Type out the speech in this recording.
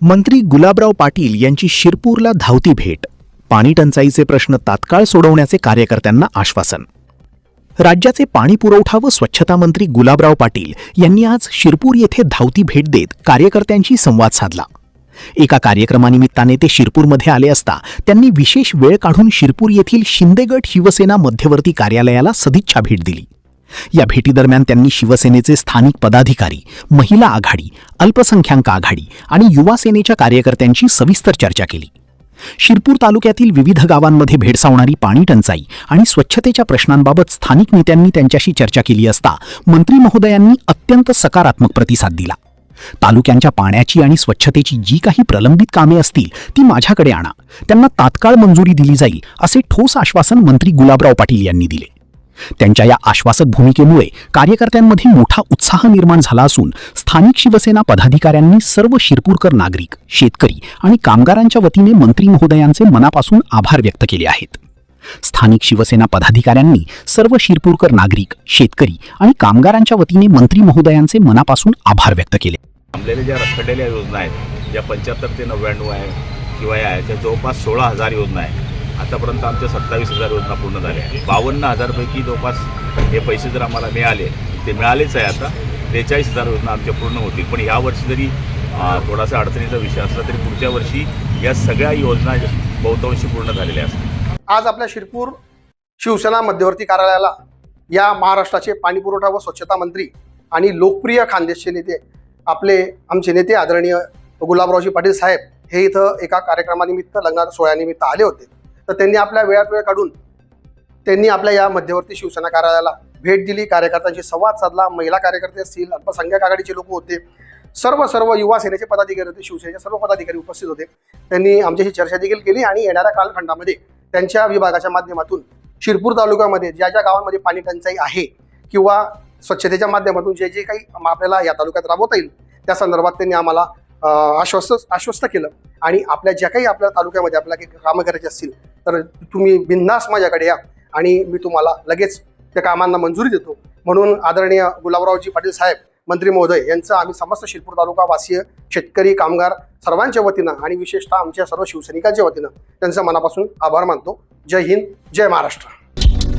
मंत्री गुलाबराव पाटील यांची शिरपूरला धावती भेट. पाणी टंचाईचे प्रश्न तात्काळ सोडवण्याचे कार्यकर्त्यांना आश्वासन. राज्याचे पाणी पुरवठा व स्वच्छता मंत्री गुलाबराव पाटील यांनी आज शिरपूर येथे धावती भेट देत कार्यकर्त्यांशी संवाद साधला. एका कार्यक्रमानिमित्ताने ते शिरपूरमध्ये आले असता त्यांनी विशेष वेळ काढून शिरपूर येथील शिंदेगड शिवसेना मध्यवर्ती कार्यालयाला सदिच्छा भेट दिली. या भेटीदरम्यान त्यांनी शिवसेनेचे स्थानिक पदाधिकारी, महिला आघाडी, अल्पसंख्याक आघाडी आणि युवा सेनेच्या कार्यकर्त्यांशी सविस्तर चर्चा केली. शिरपूर तालुक्यातील विविध गावांमध्ये भेडसावणारी पाणी टंचाई आणि स्वच्छतेच्या प्रश्नांबाबत स्थानिक नेत्यांनी त्यांच्याशी चर्चा केली असता मंत्री महोदयांनी अत्यंत सकारात्मक प्रतिसाद दिला. तालुक्यांच्या पाण्याची आणि स्वच्छतेची जी काही प्रलंबित कामे असतील ती माझ्याकडे आणा, त्यांना तात्काळ मंजुरी दिली जाईल, असे ठोस आश्वासन मंत्री गुलाबराव पाटील यांनी दिले. त्यांच्या या आश्वासक भूमिकेमुळे कार्यकर्त्यांमध्ये मोठा उत्साह निर्माण झाला असून स्थानिक शिवसेना पदाधिकाऱ्यांनी सर्व शिरपूरकर नागरिक, शेतकरी आणि कामगारांच्या वतीने मंत्री महोदयांचे मनापासून आभार व्यक्त केले आहेत. स्थानिक शिवसेना पदाधिकाऱ्यांनी सर्व शिरपूरकर नागरिक, शेतकरी आणि कामगारांच्या वतीने मंत्री महोदयांचे मनापासून आभार व्यक्त केले. आमलेल्या ज्या रखडलेल्या योजना आहेत, ज्या 75 ते 99 आहे किंवा याच्या जवळपास 16,000 योजना आहे, आतापर्यंत आमच्या 27,000 योजना पूर्ण झाल्या आहेत. 52,000 पैकी जवळपास हे पैसे जर आम्हाला मिळाले, ते मिळालेच आहे. आता 43,000 योजना आमच्या पूर्ण होतील. पण ह्या वर्षी जरी थोडासा अडचणीचा विषय असला तरी पुढच्या वर्षी या सगळ्या योजना बहुतांशी पूर्ण झालेल्या असतील. आज आपल्या शिरपूर शिवसेना मध्यवर्ती कार्यालयाला या महाराष्ट्राचे पाणी पुरवठा व स्वच्छता मंत्री आणि लोकप्रिय खानदेशचे नेते, आमचे नेते आदरणीय गुलाबरावजी पाटील साहेब हे इथं एका कार्यक्रमानिमित्त, लग्नाच्या सोहळ्यानिमित्त आले होते. तर त्यांनी आपल्या वेळात वेळ काढून त्यांनी आपल्या या मध्यवर्ती शिवसेना कार्यालयाला भेट दिली, कार्यकर्त्यांशी संवाद साधला. महिला कार्यकर्ते असतील, अल्पसंख्याक आघाडीचे लोक होते, सर्व युवा सेनेचे पदाधिकारी होते, शिवसेनेचे सर्व पदाधिकारी उपस्थित होते. त्यांनी आमच्याशी चर्चा देखील केली आणि येणाऱ्या कालखंडामध्ये त्यांच्या विभागाच्या माध्यमातून शिरपूर तालुक्यामध्ये ज्या ज्या गावांमध्ये पाणी टंचाई आहे किंवा स्वच्छतेच्या माध्यमातून जे जे काही आपल्याला या तालुक्यात राबवता येईल त्या संदर्भात त्यांनी आम्हाला आश्वस्त केलं. आणि आपल्या ज्या काही आपल्या तालुक्यामध्ये आपल्याला काही कामं करायची असतील तर तुम्ही बिनधास्त माझ्याकडे या आणि मी तुम्हाला लगेच त्या कामांना मंजुरी देतो. म्हणून आदरणीय गुलाबरावजी पाटील साहेब मंत्री महोदय यांचं आम्ही समस्त शिरपूर तालुका वासीय, शेतकरी, कामगार सर्वांच्या वतीनं आणि विशेषतः आमच्या सर्व शिवसैनिकांच्या वतीनं त्यांचं मनापासून आभार मानतो. जय हिंद, जय महाराष्ट्र.